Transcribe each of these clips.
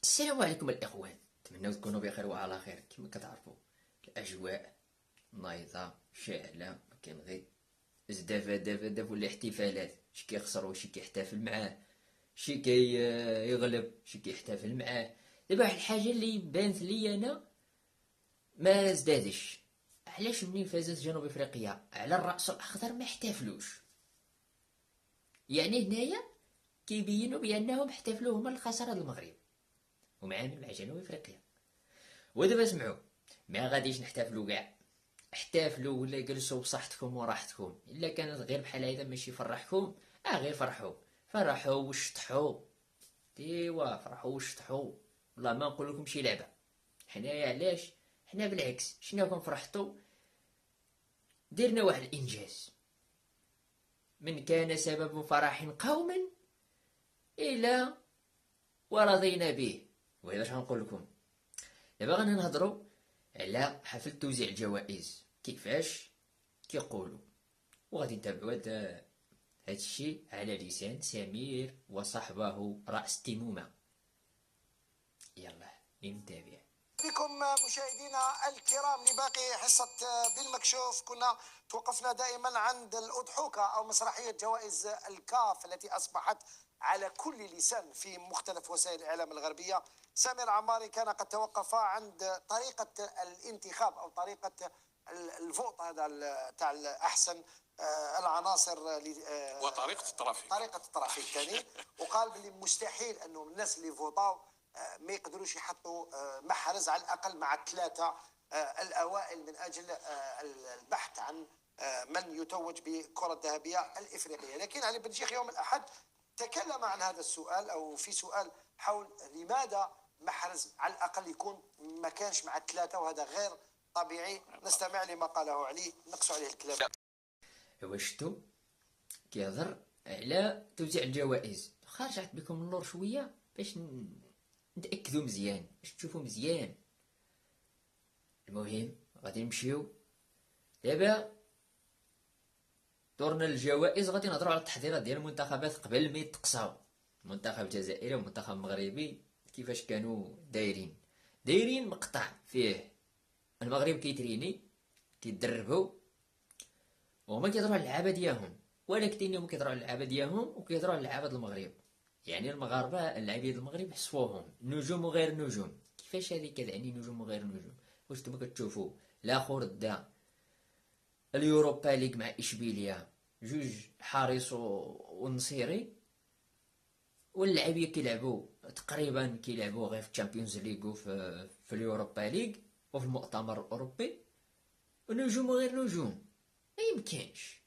السلام عليكم الإخوان، نتمنى تكونوا بخير وعلى خير. كما كتعرفوا الأجواء نايضة شاعلة، ما كاين غير زدافة دافا داف ولا احتفالات. شي كيخسر وشي كيحتفل معاه، شي يغلب شي كيحتفل معاه. دابا واحد الحاجة اللي بانت لي أنا ما زدادش، علاش منين فازت جنوب افريقيا على الرأس الأخضر ما احتفلوش؟ يعني هنايا كيبينوا بأنهم احتفلوا هما اللي خسروا المغرب ومعانا مع جنوب افريقيا. ودابا سمعوا، ما غاديش نحتفلوا كاع، احتفلوا ولا جلسوا بصحتكم وراحتكم. الا كانت غير بحال هيدا ماشي يفرحكم، غير فرحوا، فرحوا وشطحوا. ايوا فرحوا وشطحوا، والله ما نقول لكم شي لعبه. حنايا علاش؟ حنا بالعكس شنو كنفرحتوا؟ درنا واحد الانجاز، من كان سبب فرح قوما الى ورضينا به. وهذا اش غنقول لكم. دابا غادي نهضروا على حفل توزيع الجوائز كيفاش كيقولوا، وغادي نتابعوا هذا الشيء على لسان سمير وصحبه رأس تيمومة. يلا نتابع. بكم مشاهدينا الكرام لباقي حصة بالمكشوف. كنا توقفنا دائما عند الأضحوكة أو مسرحية جوائز الكاف التي أصبحت على كل لسان في مختلف وسائل الإعلام الغربية. سامر عماري كان قد توقف عند طريقة الانتخاب أو طريقة الفوت هذا تاع أحسن العناصر وطريقة الترافيق، طريقة الترافيق الثاني. وقال باللي مستحيل أنه الناس اللي فوطاو ما يقدروش يحطوا محرز على الأقل مع الثلاثة الأوائل من أجل البحث عن من يتوج بالكرة الذهبية الإفريقية. لكن علي بن شيخ يوم الأحد تكلم عن هذا السؤال، أو في سؤال حول لماذا محرز على الأقل يكون ما كانش مع الثلاثة، وهذا غير طبيعي. نستمع لما قاله علي، نقص عليه الكلام. هو شتو كيهضر على توزيع الجوائز. خرجت بكم النور شوية باش نتأكدوا مزيان، باش تشوفوا مزيان. المهم غادي نمشيو دابا دورنا الجوائز. غادي نهضروا على التحضيرات ديال المنتخبات قبل ما يتقصاو. المنتخب الجزائري والمنتخب المغربي كيفاش كانوا دايرين مقطع فيه المغرب كيتريني كيدربوا وهما كيهضروا على اللعابه ديالهم، ولكن هما كيهضروا على اللعابه ديالهم وكيهضروا على اللعابه المغرب. يعني المغاربه اللاعبين المغرب حسبوهم نجوم وغير نجوم. كيفاش هذه كتعني نجوم وغير نجوم؟ واش نتوما كتشوفوا الاخر دا اليوروبا ليغ مع اشبيليا جوج حارس والنصيري، واللاعبين كيلعبوا تقريبا كيلعبوا غير في الشامبيونز ليغ وفي اليوروبا ليغ وفي المؤتمر الاوروبي، ونجوم وغير نجوم ما يمكنش.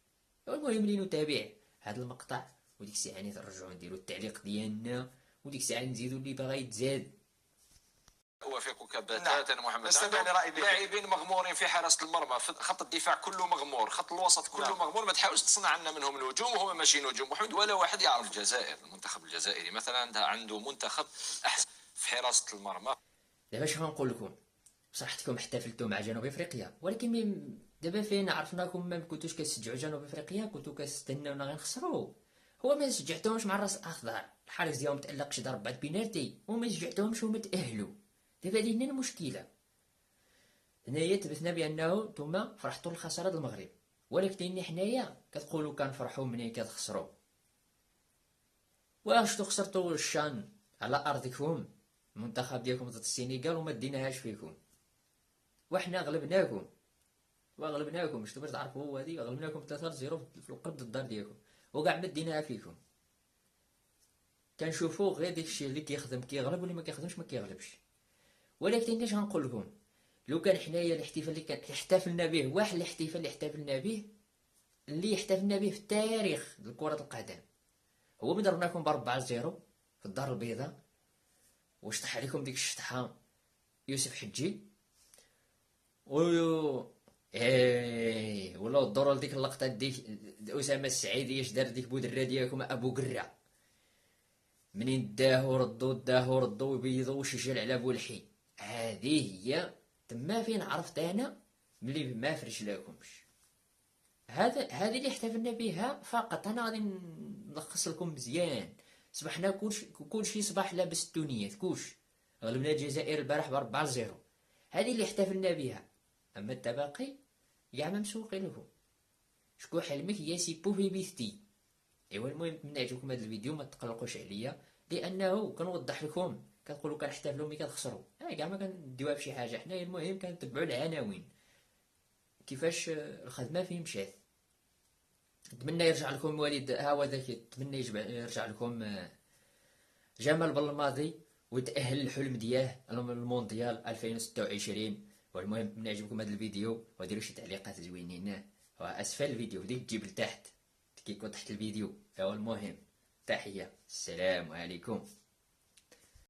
المهم اللي نتابع هذا المقطع، وديك الساعه نرجعوا نديروا التعليق ديالنا، وديك الساعه نزيدوا اللي باغي يتزاد. أوافقك بتاتا محمد. نستمع لرأي لاعبين مغمورين في حراسة المرمى، خط الدفاع كله مغمور، خط الوسط كله مغمور. ما تحاولش تصنع عنا منهم نجوم وهم ماشي نجوم محمد. ولا واحد يعرف الجزائر، المنتخب الجزائري مثلا عنده منتخب أحسن في حراسة المرمى. دابا اش غنقول لكم؟ بصراحتكم احتفلتوا مع جنوب افريقيا، ولكن دابا فين عرفناكم ما كنتوش كتشجعوا جنوب افريقيا، كنتو كتستناونا غنخسروا. هو ما شجعتوهمش مع الراس الاخضر، الحارس ديالهم تالق شي ضربات بينالتي وما شجعتوهمش هما تاهلوا. دابا هادي هنا المشكله. هنايا تبثنا بانه نتوما فرحتوا لخساره المغرب، ولكن حنايا كتقولوا كنفرحوا منين كتخسروا. واش خسرتوا الشان على ارضكم، المنتخب ديالكم ضد السنغال وما ديناهاش فيكم، وحنا غلبناكم شتو باش تعرفوا هذه، غلبناكم 3-0 في القرب ضد الدار ديالكم وكاع ما ديناها فيكم. كنشوفوا غير داكشي اللي كيخدم كيغلب واللي ما كيخدمش ما كيغلبش. ولكن اش غنقول لكم؟ لو كان حنايا الاحتفال اللي كان احتفلنا به واحد الاحتفال اللي احتفلنا به في التاريخ ديال كرة القدم، هو من ضربناكم ب4-0 في الدار البيضاء وشطح عليكم ديك الشطحه يوسف حجي ولا الدور لديك اللقطه ديك اسامه السعيدي اش دار ديك بودره ديالكم ابو قره، منين داه وردو وبيضوا وشجل على بولحي. هذه هي تما فين عرفت انا ملي ما فرش لكمش. هذه اللي احتفلنا بها فقط. انا غادي نلخص لكم مزيان. صبحنا كلشي صباح لابس التونيات كلشي غلبنا الجزائر البارح ب4-0. هذه اللي احتفلنا بها. اما التبقي كاع ما مسوقين لهم. شكون حلمك يا سيبو في بيثتي. ايوا المهم نتمنى يعجبكم هذا الفيديو، ما تقلقوش عليا لانه كنوضح لكم. كتقولوا كنحتفلوا ملي كتخسروا، كاع ما كنديوها بشي حاجه حنايا. المهم كنتبعوا العناوين كيفاش الخدمه فين مشات. نتمنى يرجع لكم والد، ها هو ذاك، نتمنى يرجع لكم جمال بالماضي ويتأهل الحلم دياه المونديال 2026. والمهم نتمنى يعجبكم هذا الفيديو وديروا شي تعليقات زوينين. واسفل الفيديو بديك تجيب لتحت كيكون تحت الفيديو. المهم تحية، السلام عليكم.